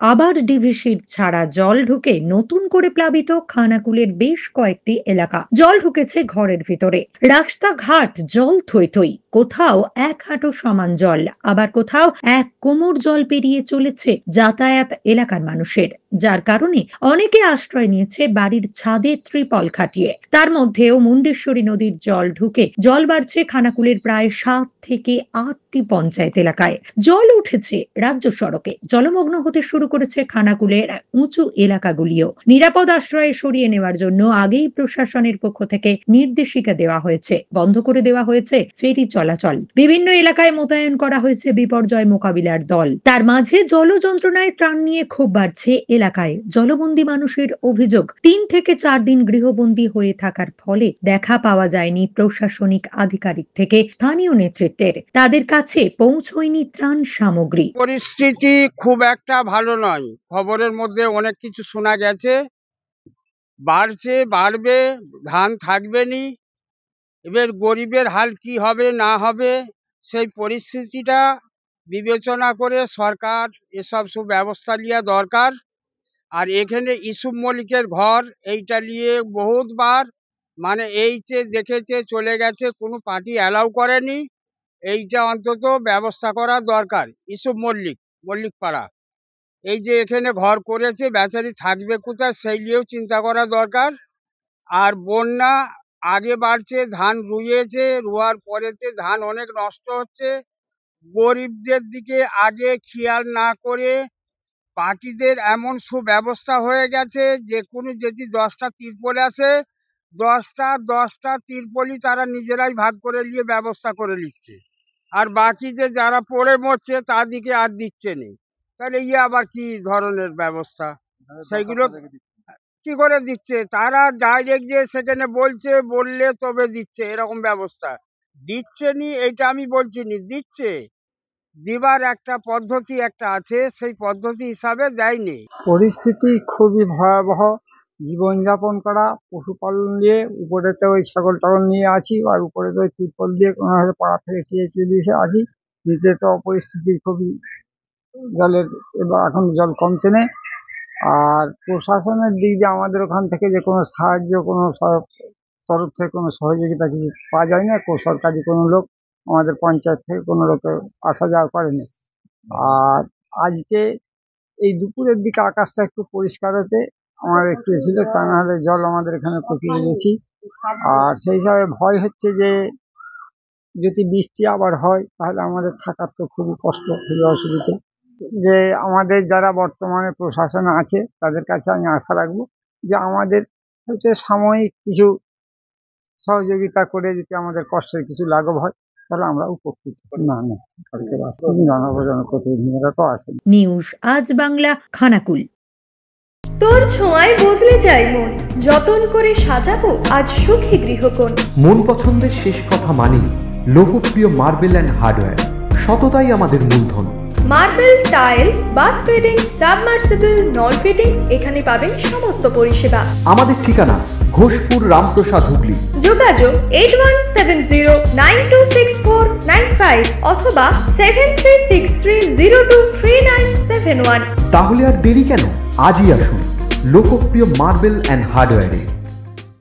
আবার ডিভিসির ছাড়া জল ঢুকে নতুন করে প্লাবিত খানাকুলের বেশ কয়েকটি এলাকা। জল ঢুকেছে ঘরের ভিতরে, রাস্তাঘাট জল থই থই, কোথাও এক হাঁটু সমান জল, আবার কোথাও এক কোমর জল পেরিয়ে চলেছে যাতায়াত এলাকার মানুষের, যার কারণে অনেকে আশ্রয় নিয়েছে বাড়ির ছাদে ত্রিপল খাটিয়ে। তার মধ্যেও মুন্ডেশ্বরী নদীর জল ঢুকে জল বাড়ছে খানাকুলের প্রায় 7 থেকে 8টি পঞ্চায়েত এলাকায়। জল উঠেছে রাজ্য সড়কে, জলমগ্ন হতে শুরু করেছে খানাকুলের উঁচু এলাকাগুলিও। নিরাপদ আশ্রয়ে সরিয়ে নেওয়ার জন্য আগেই প্রশাসনের পক্ষ থেকে নির্দেশিকা দেওয়া হয়েছে, বন্ধ করে দেওয়া হয়েছে ফেরি চলাচল, বিভিন্ন এলাকায় মোতায়েন করা হয়েছে বিপর্যয় মোকাবিলার দল। তার মাঝে জল যন্ত্রণায় ত্রাণ নিয়ে ক্ষোভ বাড়ছে এলাকায়। জলবন্দী মানুষের অভিযোগ, 3 থেকে 4 দিন গৃহবন্দী হয়ে থাকার ফলে দেখা পাওয়া যায়নি প্রশাসনিক আধিকারিক থেকে স্থানীয় নেতৃত্বের, তাদের কাছে পৌঁছয়নি ত্রাণ সামগ্রী। পরিস্থিতি খুব একটা ভালো নয়, খবরের মধ্যে অনেক কিছু শোনা গেছে, বাড়ছে বাড়বে, ধান থাকবে নি। এবার গরিবের হাল কি হবে না হবে সেই পরিস্থিতিটা বিবেচনা করে সরকার এসব ব্যবস্থা নেওয়া দরকার। আর এখানে ইসুফ মল্লিকের ঘর, এইটা নিয়ে বহুতবার এই যে দেখেছে চলে গেছে, কোনো পার্টি অ্যালাউ করেনি। এইটা অন্তত ব্যবস্থা করা দরকার। ইসুফ মল্লিক পাড়া, এই যে এখানে ঘর করেছে, বেচারি থাকবে কোথায় সেই নিয়েও চিন্তা করা দরকার। আর বন্যা আগে বাড়ছে, ধান রুইয়েছে, রোয়ার পরেতে ধান অনেক নষ্ট হচ্ছে। গরিবদের দিকে আগে খেয়াল না করে পার্টিদের এমন সুব্যবস্থা হয়ে গেছে যে কোনো যদি 10টা তিরপল আছে, 10টা তিরপলই তারা নিজেরাই ভাগ করে নিয়ে ব্যবস্থা করে নিচ্ছে। আর বাকি যে যারা পড়ে মরছে তাদেরকে আর দিচ্ছে না। তাহলে আবার কি ধরনের ব্যবস্থা? সেইগুলো কি করে দিচ্ছে? তারা ডাইরেক্ট যে সেখানে বললে তবে দিচ্ছে, এরকম ব্যবস্থা দিচ্ছে নি। এটা আমি বলছি নি, দিচ্ছে, দিবার একটা পদ্ধতি একটা আছে, সেই পদ্ধতি হিসাবে দেয়নি। পরিস্থিতি খুবই ভয়াবহ। জীবনযাপন করা, পশুপালন দিয়ে, উপরেতে ওই ছাগল টাগল নিয়ে আছি, আর উপরে তো ওই তিরপল দিয়ে কোনোভাবে পাড়া থেকে চেয়ে চলে এসে আছি। নিচে তো পরিস্থিতি খুবই জলের, এবার এখন জল কমছে না। আর প্রশাসনের দিক দিয়ে আমাদের ওখান থেকে যে কোনো সাহায্য, কোনো তরফ থেকে কোনো সহযোগিতা কিছু পাওয়া যায় না। সরকারি কোনো লোক আমাদের পঞ্চায়েত থেকে কোনো লোকে আসা যাওয়া করেনি। আর আজকে এই দুপুরের দিকে আকাশটা একটু পরিষ্কার হতে আমার একটু ছিল, তা না হলে জল আমাদের এখানে প্রচুর বেশি। আর সেই হিসাবে ভয় হচ্ছে যে যদি বৃষ্টি আবার হয় তাহলে আমাদের থাকার তো খুবই কষ্ট, খুবই অসুবিধে। যে আমাদের যারা বর্তমানে প্রশাসন আছে তাদের কাছে আমি আশা রাখবো যে আমাদের হচ্ছে সাময়িক কিছু সহযোগিতা করে যদি আমাদের কষ্টের কিছু লাঘব হয় তাহলে আমরা উপকৃত। না না, খুবই জনপ্রজনক প্রতিনিধিরা তো আছে। নিউজ আজ বাংলা, খানাকুল। তোর ছোঁয়ায় বদলে যায় মন, যতন করে সাজাবো আজ সুখী গৃহকোণ। মন পছন্দের শেষ কথা মানি লোকপ্রিয় মার্বেল অ্যান্ড হার্ডওয়্যার, সততাই আমাদের মূলধন। Marble, tiles, bath fitting, submersible, নল ফিটিংস, এখানে পাবেন সমস্ত পরিষেবা। আমাদের ঠিকানা ঘোষপুর, রামপ্রসাদ, হুগলি। যোগাযোগ 8170926495 অথবা 7363023971। তাহলে আর দেরি কেন, আজই আসুন লোকপ্রিয় মার্বেল অ্যান্ড হার্ডওয়্যারে।